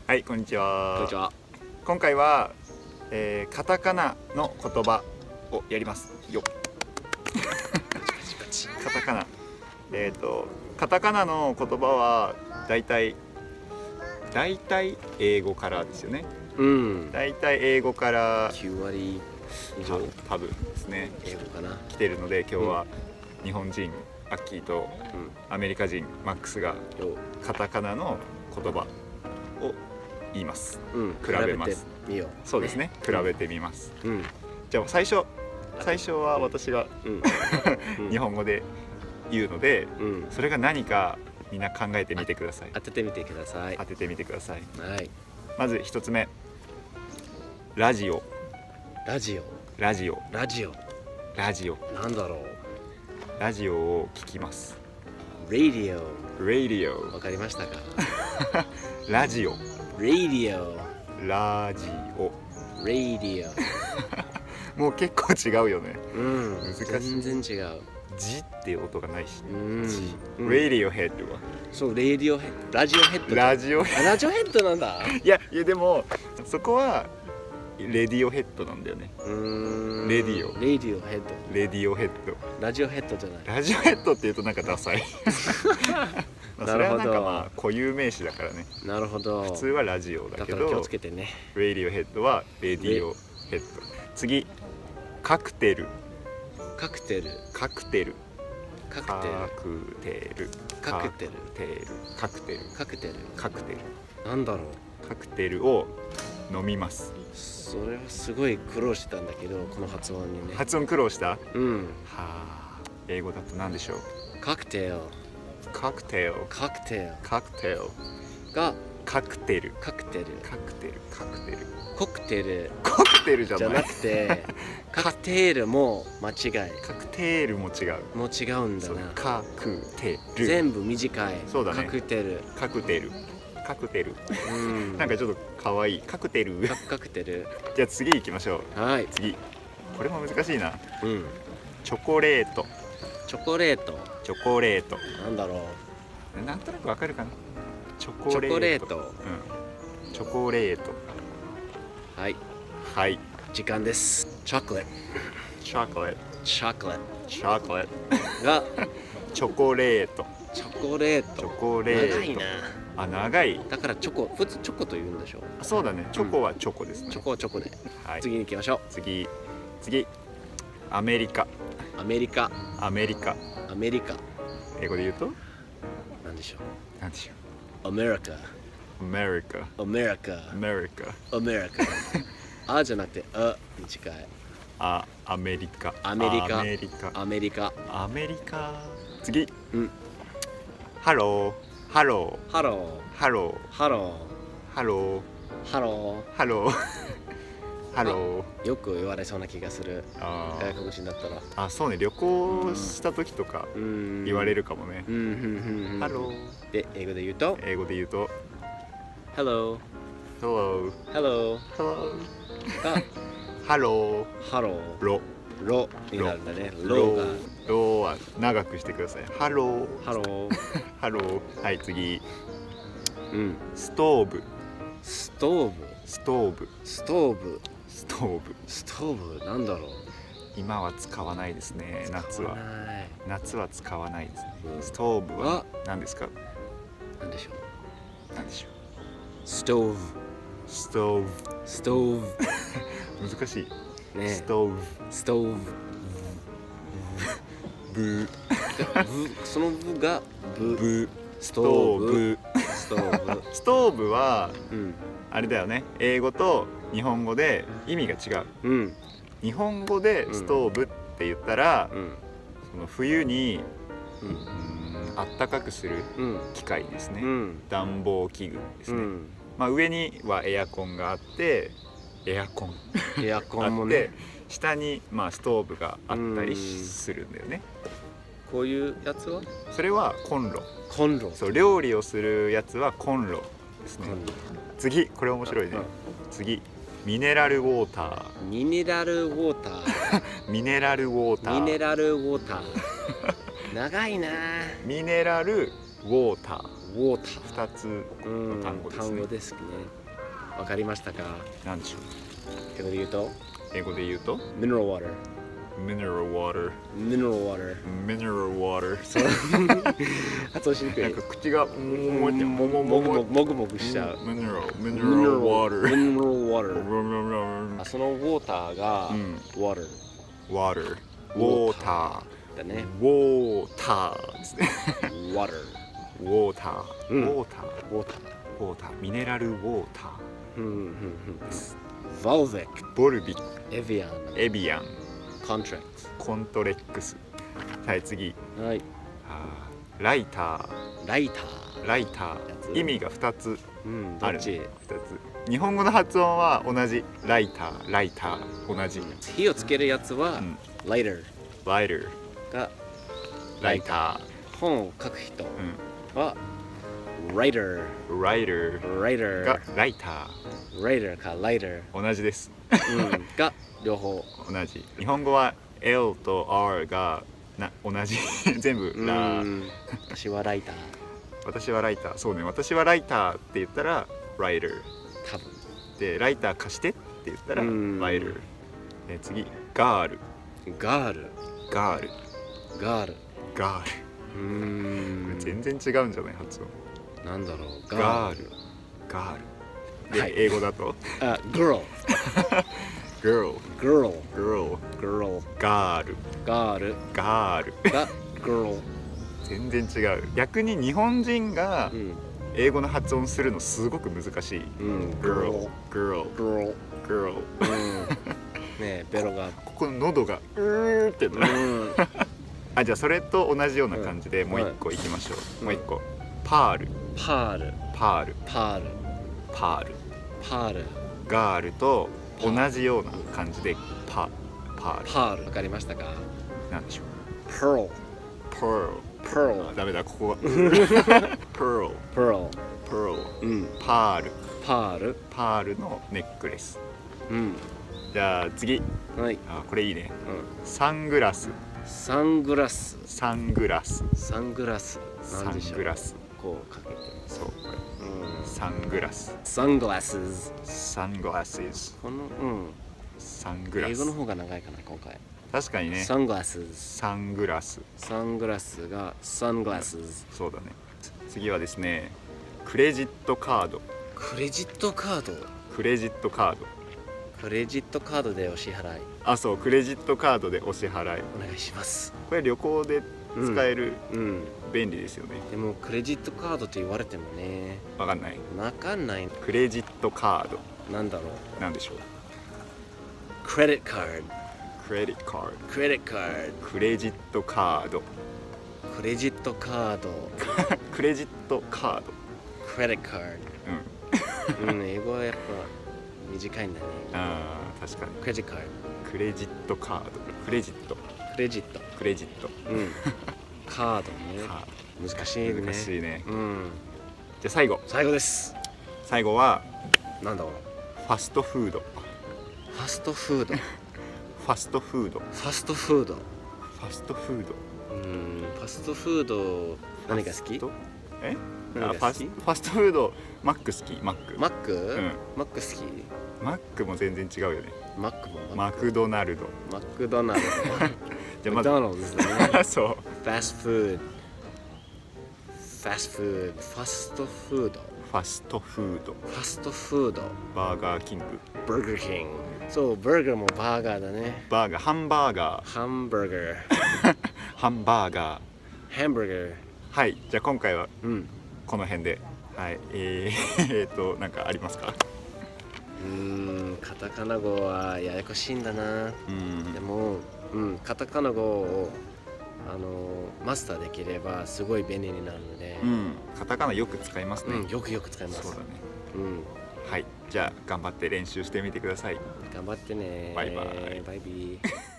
はい、こんにちは。こんにちは。今回は、カタカナの言葉をやりますよ。カタカナ。カタカナの言葉はだいたい英語からですよね。うん。だいたい英語から9割以上多分ですね。英語かな。来てるので今日は日本人アッキーとアメリカ人マックスがカタカナの言葉を言います。比べます。見よう。そうですね。比べてみます。うん。じゃあ最初は私が日本語で言うので、それが何かみんな考えてみてください。当ててみてください。当ててみてください。はい。まず一つ目、ラジオ。ラジオ。ラジオ。ラジオ。ラジオ。なんだろう。ラジオを聞きます。ラディオ。ラディオ。わかりましたか？ラジオ。ラディオ。ラジオ。ラディオ。もう結構違うよね。難しい。全然違う。ジっていう音がないし。ラディオヘッドは。そう、ラディオヘッド。ラジオヘッド。ラジオヘッド。ラジオヘッドなんだ。いやでもそこはレディオヘッドなんだよね。レディオ。レディオヘッド。レディオヘッド。ラジオヘッドじゃない。ラジオヘッドって言うとなんかダサい。それはなんかまあ固有名詞だからね。なるほど。普通はラジオだけど、だから気をつけてね。レディオヘッドはレディオヘッド。次、カクテル。カクテル。カクテル。カクテル。カクテル。カクテル。カクテル。カクテル。なんだろう。カクテルを飲みます。それはすごい苦労してたんだけど、この発音にね。発音苦労した？はあ。英語だと何でしょう？カクテル。カクテル。カクテル。カクテル。がカクテル。カクテル。カクテル。カクテル。コクテル。コクテルじゃない。じゃなくて、カクテルも間違い。カクテールも違う。もう違うんだな。カクテル。全部短い。そうだね。カクテル。カクテル。カクテル。なんかちょっと可愛い。カクテル。カクテル。じゃあ次行きましょう。はい。次。これも難しいな。チョチコレート。チョコレート。チョコレート。なんだろう。なんとなくわかるかな。チョコレート。チョコレート。はい。はい。時間です。チョコレート。チョコレート。チョコレート。チョコレート。がチョコレート。チョコレート。チョコレート。長いな。あ、長い。だからチョコ、普通チョコと言うんでしょ。そうだね。チョコはチョコですね。チョコはチョコで。はい。次に行きましょう。次。アメリカ。アメリカ。アメリカ。アメリカ。英語で言うと？なんでしょう。なんでしょう。アメリカ。アメリカ。アメリカ。アメリカ。アメリカ。あじゃなくてあに近い。アメリカ。アメリカ。アメリカ。アメリカ。アメリカ。次。ハロー。ハロー。ハロー。ハロー。ハロー。ハロー。ハロー。ハロー。ハロー。よく言われそうな気がする。外国人だったら。あ、そうね。旅行した時とか言われるかもね。ハロー。で、英語で言うと？英語で言うと Hello。Hello。Hello。Hello。がハロー。ハロー。ロになるんだね。ロは長くしてください。ハロー。ハロー。ハロー。はい、次。ストーブ。ストーブ。ストーブ。ストーブ。ストーブ。ストーブなんだろう。今は使わないですね。夏は使わないですね。ストーブは何ですか？なんでしょう。なんでしょう。ストーブ。ストーブ。ストーブ。難しい。ね。ストーブ。ストーブ。ブ。そのブがブ。ストーブ。ストーブ。ストーブはあれだよね。英語と日本語で意味が違う。日本語でストーブって言ったら、その冬にあったかくする機械ですね。暖房器具ですね。まあ上にはエアコンがあって、エアコンもね、下にまあストーブがあったりするんだよね。こういうやつは？それはコンロ。コンロ。そう、料理をするやつはコンロですね。次、これ面白いね。次、ミネラルウォーター。ミネラルウォーター。ミネラルウォーター。ミネラルウォーター。長いな。ミネラルウォーター。ウウォーター。2つの単語ですね。単語ですね。わかりましたか？なんでしょう。英語で言うと英語で言うと mineral water。 mineral water mineral water。 mineral water そう発音しにくい。なんか口がもぐもぐもぐしちゃう。mineral water mineral water。そのウォーターがwater water water だね。 water ですね。 water water うん water ウォーター。 water ミネラルウォーターです。Volvic、ボルビック、エビアン、エビアン、コントラクコントレックス。はい次、ト。はい。ライタライターライタやつー意味が2つー。どある。っち？ 2つ。日本語の発音は同じ。ライターライター同じ。火をつけるやつはライターライターが、ライタ本を書く人ー、はライター。ライターライタがー。ライタライターかライター。ー同じです。が両方。同じ。日本語は L と R が同じ。全部ラ。私はライター。私はライター。そうね、私はライターって言ったらライター多分。で、ライター貸してって言ったらライタうんー。次、ガールガール。ガールガール。ガール。これ全然違うんじゃない発音。なんだろう。ガールガールで、はい英語だとあ、girl。 girl girl。 girl girl。ガールガールガールが girl。全然違う。逆に日本人がうん。英語の発音するのすごく難しい。girl girl girl。 girl ねえ、ベロが。ここの喉がうーってなる。あ、じゃあそれと同じような感じでもう一個いきましょう。もう一個、パールパール。パールパール。パールパール。ガールと同じような感じでパールパール。わかりましたか？なんでしょう。 pearl。 pearl pearl。ダメだ、ここはpearl pearl。 pearl パールパール。パールのネックレス。うん。じゃあ次、はい。これいいね。サングラスサングラス。サングラスサングラス。サなんでしょう。ングラス。こうかけて。そうこれサングラス。サングラス。サングラスこのサングラス。英語の方が長いかな今回。確かにね。サングラス。サングラス。サングラスがサングラス。そうだね。次はですね、クレジットカード。クレジットカード。クレジットカード。クレジットカードでお支払いあ、そう、クレジットカードでお支払い。お願いします。これ旅行で使える、うん。便利ですよね。でもクレジットカードって言われてもね、わかんない。わかんない。クレジットカードなんだろう。なんでしょう。クレジットカード。クレジットカード。クレジットカード。クレジットカード。クレジットカード。クレジットカード。クレジットカード。英語はやっぱ短いんだね。ああ、確かに。クレジットカード。クレジットカード。クレジット。クレジット。クレジット。カードね。カ難しいね。難しいね。うん。じゃあ最後。最後です。最後はなんだろう。ファストフード。ファストフード。ファストフード。ファストフード。ファストフード。ファストフード何が好き？え？何が好き？ファストフードマック好き。マック。マック？んマック好き？マックも全然違うよね。マックもマクドナルド。マクドナルド。じゃあマクドナルドですね。そう。ファストフード。ファストフード。ファストフード。ファストフード。ファストフード。バーガーキング。バーガーキング。そう、バーガーもバーガーだね。バーガー、ハンバーガー。ハンバーガー。ハンバーガー。ハンバーガー。はい、じゃあ今回はうん。この辺で。はい、なんかありますか？カタカナ語はややこしいんだな。でも、カタカナ語をマスターできればすごい便利になるので、カタカナよく使いますね。よく使います。そうだね。はい、じゃあ頑張って練習してみてください。頑張ってね。バイバイ。バイビー。